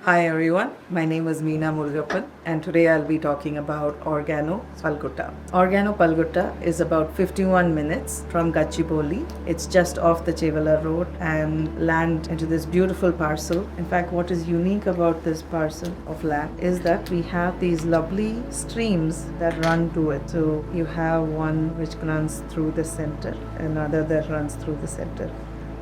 Hi everyone, my name is Meena Murugappan and today I'll be talking about Organo Palgutta. Organo Palgutta is about 51 minutes from Gachibowli. It's just off the Chevala road and land into this beautiful parcel. In fact, what is unique about this parcel of land is that we have these lovely streams that run to it. So you have one which runs through the center, another that runs through the center,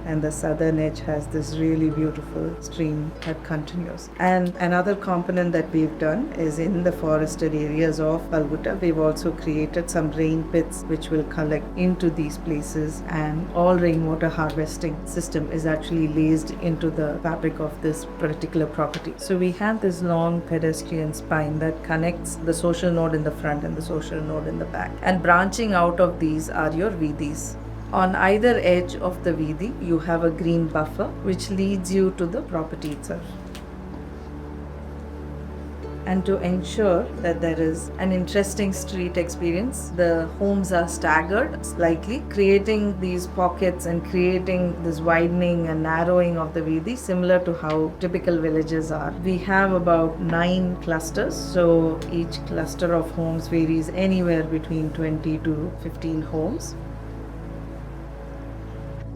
and the southern edge has this really beautiful stream that continues. And another component that we've done is in the forested areas of Palgutta, we've also created some rain pits which will collect into these places, and all rainwater harvesting system is actually laced into the fabric of this particular property. So we have this long pedestrian spine that connects the social node in the front and the social node in the back. And branching out of these are your vidis. On either edge of the Vidi, you have a green buffer which leads you to the property itself. And to ensure that there is an interesting street experience, the homes are staggered slightly, creating these pockets and creating this widening and narrowing of the Vidi, similar to how typical villages are. We have about 9 clusters, so each cluster of homes varies anywhere between 20 to 15 homes.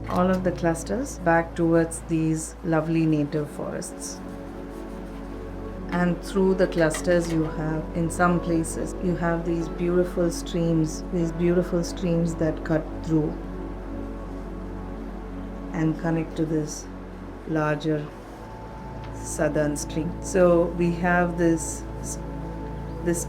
All of the clusters back towards these lovely native forests. And through the clusters you have, in some places, you have these beautiful streams that cut through and connect to this larger southern stream. So we have this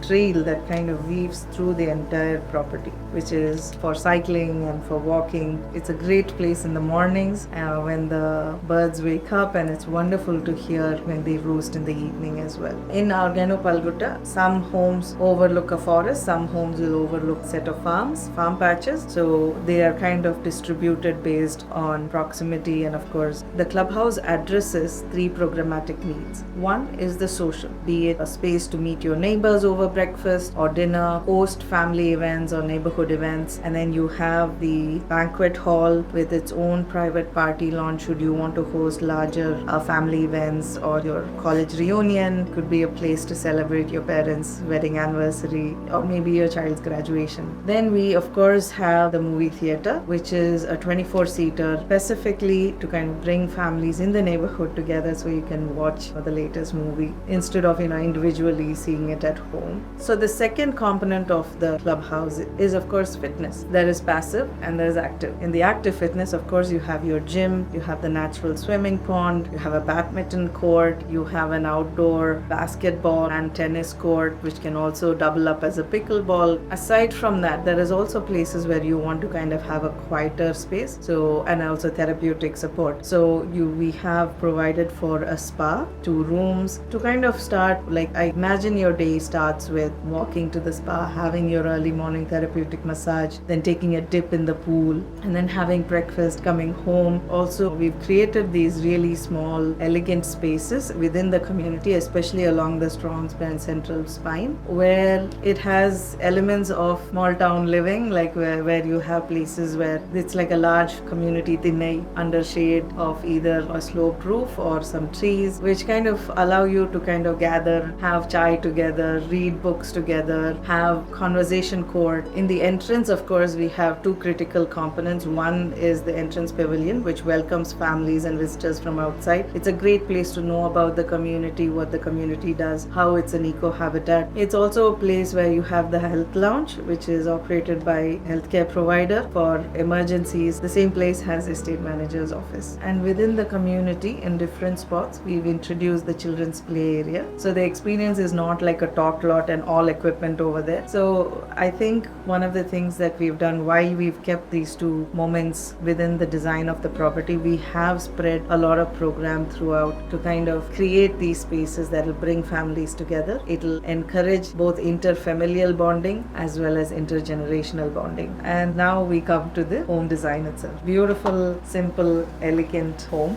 trail that kind of weaves through the entire property, which is for cycling and for walking. It's a great place in the mornings when the birds wake up, and it's wonderful to hear when they roost in the evening as well. In Organo Palgutta, some homes overlook a forest, some homes will overlook set of farm patches, so they are kind of distributed based on proximity. And of course, the clubhouse addresses 3 programmatic needs. One is the social, be it a space to meet your neighbors over breakfast or dinner, host family events or neighborhood events, and then you have the banquet hall with its own private party lawn should you want to host larger family events, or your college reunion could be a place to celebrate your parents' wedding anniversary or maybe your child's graduation. Then we of course have the movie theater, which is a 24-seater specifically to kind of bring families in the neighborhood together so you can watch the latest movie instead of individually seeing it at home. So the second component of the clubhouse is of course fitness. There is passive and there is active. In the active fitness, of course, you have your gym, you have the natural swimming pond, you have a badminton court, you have an outdoor basketball and tennis court which can also double up as a pickleball. Aside from that, there is also places where you want to kind of have a quieter space, so, and also therapeutic support. So we have provided for a spa, 2 rooms to kind of start, like, I imagine your day starts with walking to the spa, having your early morning therapeutic massage, then taking a dip in the pool, and then having breakfast, coming home. Also, we've created these really small, elegant spaces within the community, especially along the strong and central spine, where it has elements of small town living, like where you have places where it's like a large community dinai under shade of either a sloped roof or some trees, which kind of allow you to kind of gather, have chai together, read books together, have conversation court. In the entrance, of course, we have 2 critical components. One is the entrance pavilion, which welcomes families and visitors from outside. It's a great place to know about the community, what the community does, how it's an eco-habitat. It's also a place where you have the health lounge, which is operated by healthcare provider for emergencies. The same place has estate manager's office. And within the community, in different spots, we've introduced the children's play area. So the experience is not like a talk lot and all equipment over there. So I think one of the things that we've done, why we've kept these 2 moments within the design of the property, we have spread a lot of program throughout to kind of create these spaces that will bring families together. It'll encourage both interfamilial bonding as well as intergenerational bonding. And now we come to the home design itself. Beautiful, simple, elegant home.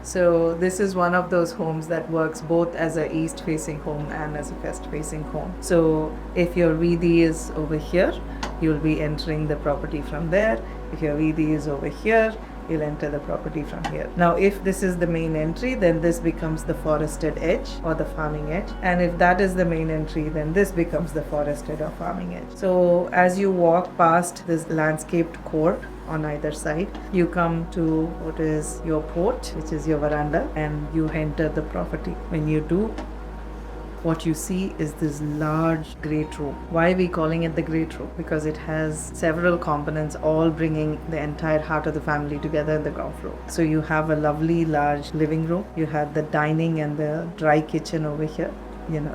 So this is one of those homes that works both as a east facing home and as a west facing home. So if your Vidi is over here, you'll be entering the property from there. If your Vidi is over here, you'll enter the property from here. Now if this is the main entry, then this becomes the forested edge or the farming edge, and if that is the main entry, then this becomes the forested or farming edge. So as you walk past this landscaped court on either side, you come to what is your porch, which is your veranda, and you enter the property. When you do, what you see is this large great room. Why are we calling it the great room? Because it has several components, all bringing the entire heart of the family together in the ground floor. So you have a lovely large living room, you have the dining and the dry kitchen over here,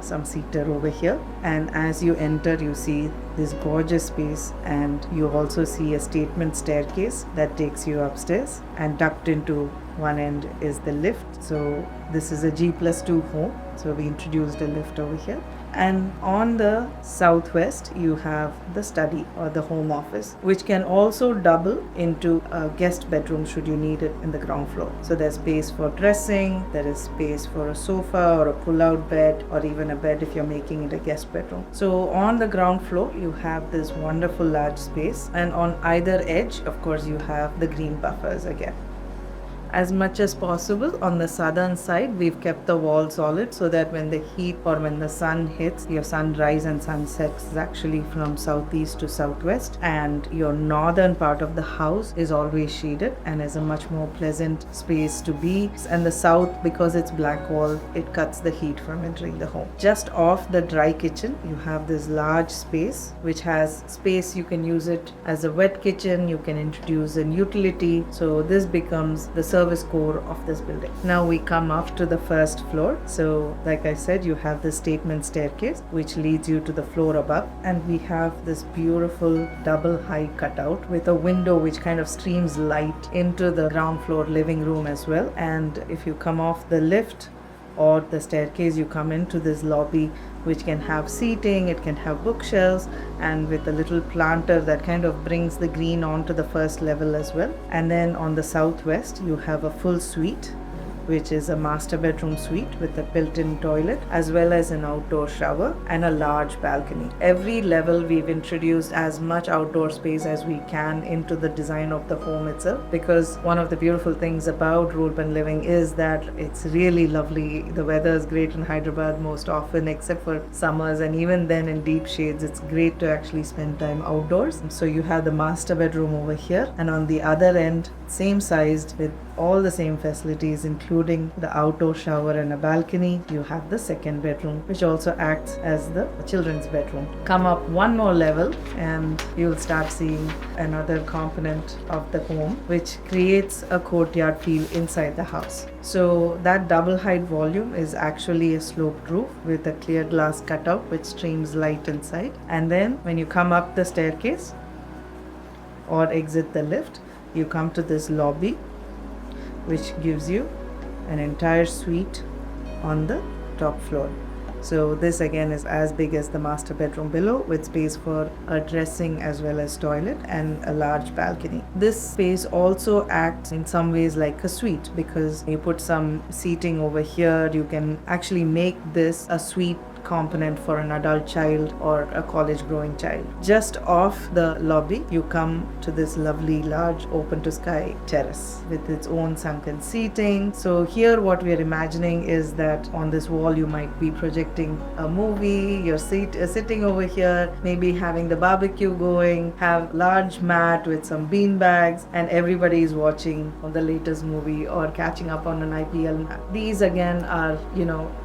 some seater over here, and as you enter you see this gorgeous space, and you also see a statement staircase that takes you upstairs, and tucked into one end is the lift. So this is a G+2 home, so we introduced a lift over here. And on the southwest you have the study or the home office, which can also double into a guest bedroom should you need it in the ground floor. So there's space for dressing, there is space for a sofa or a pull-out bed, or even a bed if you're making it a guest bedroom. So on the ground floor you have this wonderful large space, and on either edge of course you have the green buffers again. As much as possible on the southern side, we've kept the wall solid so that when the heat or when the sun hits, your sunrise and sunset is actually from southeast to southwest, and your northern part of the house is always shaded and is a much more pleasant space to be. And the south, because it's black wall, it cuts the heat from entering the home. Just off the dry kitchen, you have this large space which has space. You can use it as a wet kitchen, you can introduce a utility. So this becomes the service core of this building. Now we come up to the first floor. So like I said, you have the statement staircase which leads you to the floor above, and we have this beautiful double high cutout with a window which kind of streams light into the ground floor living room as well. And if you come off the lift or the staircase, you come into this lobby which can have seating, it can have bookshelves, and with a little planter that kind of brings the green onto the first level as well. And then on the southwest you have a full suite, which is a master bedroom suite with a built-in toilet as well as an outdoor shower and a large balcony. Every level we've introduced as much outdoor space as we can into the design of the home itself, because one of the beautiful things about urban living is that it's really lovely. The weather is great in Hyderabad most often except for summers, and even then in deep shades it's great to actually spend time outdoors. So you have the master bedroom over here, and on the other end, same sized with all the same facilities including the outdoor shower and a balcony, you have the second bedroom which also acts as the children's bedroom. Come up one more level and you'll start seeing another component of the home which creates a courtyard feel inside the house. So that double height volume is actually a sloped roof with a clear glass cutout which streams light inside. And then when you come up the staircase or exit the lift, you come to this lobby which gives you an entire suite on the top floor. So this again is as big as the master bedroom below, with space for a dressing as well as toilet and a large balcony. This space also acts in some ways like a suite, because you put some seating over here. You can actually make this a suite component for an adult child or a college growing child. Just off the lobby you come to this lovely large open to sky terrace with its own sunken seating. So here what we are imagining is that on this wall you might be projecting a movie, you're sitting over here, maybe having the barbecue going, have large mat with some bean bags, and everybody is watching on the latest movie or catching up on an IPL match. These again are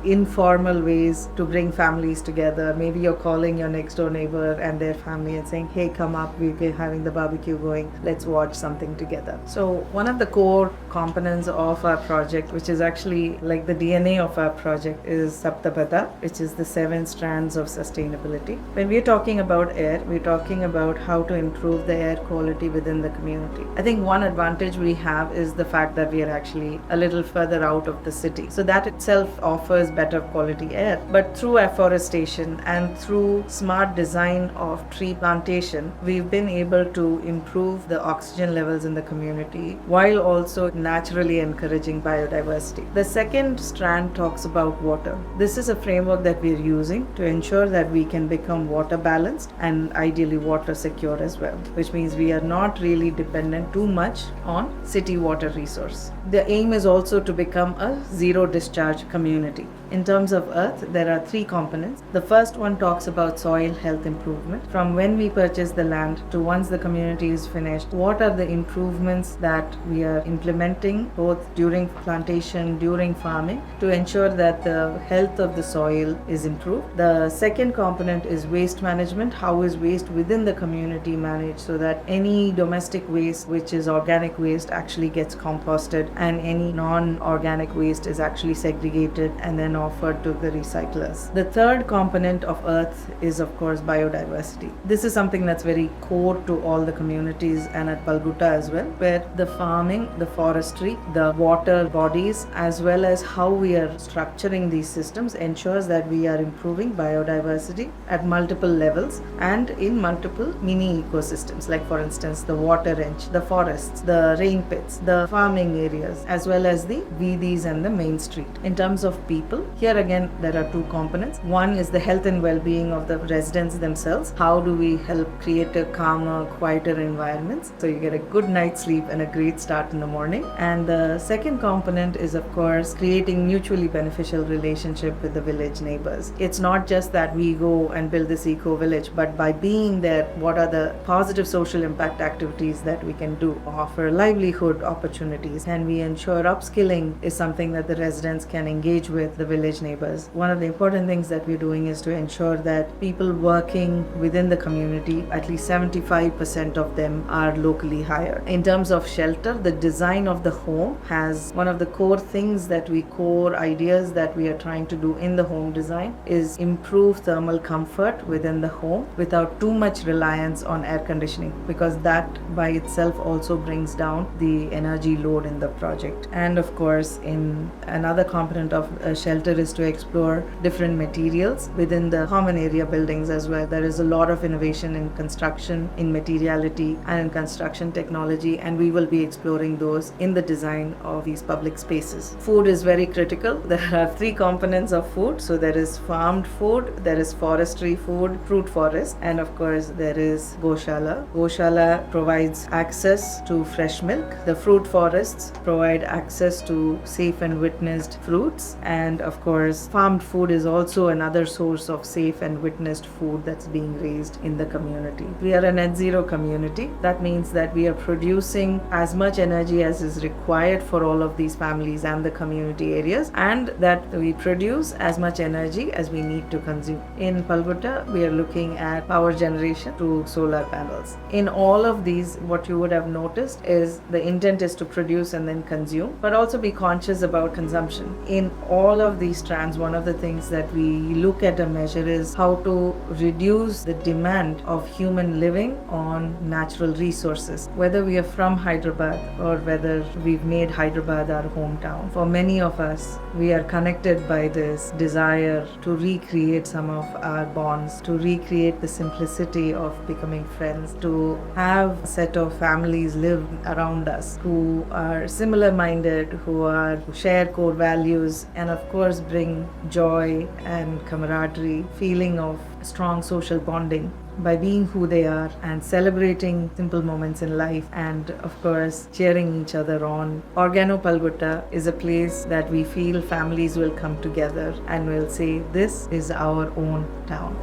informal ways to bring families together. Maybe you're calling your next door neighbor and their family and saying, hey, come up, we're having the barbecue going, let's watch something together. So one of the core components of our project, which is actually like the DNA of our project, is Sapthapatha, which is the 7 strands of sustainability. When we're talking about air, we're talking about how to improve the air quality within the community. I think one advantage we have is the fact that we are actually a little further out of the city. So that itself offers better quality air. But through through afforestation and through smart design of tree plantation, we've been able to improve the oxygen levels in the community while also naturally encouraging biodiversity. The second strand talks about water. This is a framework that we're using to ensure that we can become water balanced and ideally water secure as well, which means we are not really dependent too much on city water resource. The aim is also to become a zero discharge community. In terms of earth, there are 3 components. The first one talks about soil health improvement. From when we purchase the land to once the community is finished, what are the improvements that we are implementing both during plantation, during farming, to ensure that the health of the soil is improved. The second component is waste management. How is waste within the community managed so that any domestic waste, which is organic waste, actually gets composted, and any non-organic waste is actually segregated and then offered to the recyclers. The third component of earth is of course biodiversity. This is something that's very core to all the communities and at Palgutta as well, where the farming, the forestry, the water bodies, as well as how we are structuring these systems ensures that we are improving biodiversity at multiple levels and in multiple mini ecosystems, like for instance the water range, the forests, the rain pits, the farming areas, as well as the vidis and the main street. In terms of people, here again there are 2 components. One is the health and well-being of the residents themselves. How do we help create a calmer, quieter environments so you get a good night's sleep and a great start in the morning? And the second component is of course creating mutually beneficial relationship with the village neighbors. It's not just that we go and build this eco village, but by being there, what are the positive social impact activities that we can do? Offer livelihood opportunities, and we ensure upskilling is something that the residents can engage with the village neighbors. One of the important things that we're doing is to ensure that people working within the community, at least 75% of them are locally hired. In terms of shelter, the design of the home has one of the core things that core ideas that we are trying to do in the home design is improve thermal comfort within the home without too much reliance on air conditioning, because that by itself also brings down the energy load in the project. And of course, in another component of a shelter is to explore different materials within the common area buildings as well. There is a lot of innovation in construction, in materiality, and in construction technology, and we will be exploring those in the design of these public spaces. Food is very critical. There are 3 components of food. So there is farmed food, there is forestry food, fruit forest, and of course there is Goshala. Goshala provides access to fresh milk. The fruit forests provide access to safe and witnessed fruits, and of course farmed food is also another source of safe and witnessed food that's being raised in the community. We are a net zero community. That means that we are producing as much energy as is required for all of these families and the community areas, and that we produce as much energy as we need to consume. In Palgutta, we are looking at power generation through solar panels. In all of these, what you would have noticed is the intent is to produce and then consume, but also be conscious about consumption. In all of these strands, one of the things that we look at a measure is how to reduce the demand of human living on natural resources. Whether we are from Hyderabad or whether we've made Hyderabad our hometown, for many of us, we are connected by this desire to recreate some of our bonds, to recreate the simplicity of becoming friends, to have a set of families live around us who are similar minded, who share core values, and of course bring joy and camaraderie, feeling of strong social bonding by being who they are and celebrating simple moments in life, and of course cheering each other on. Organo Palgutta is a place that we feel families will come together and will say, this is our own town.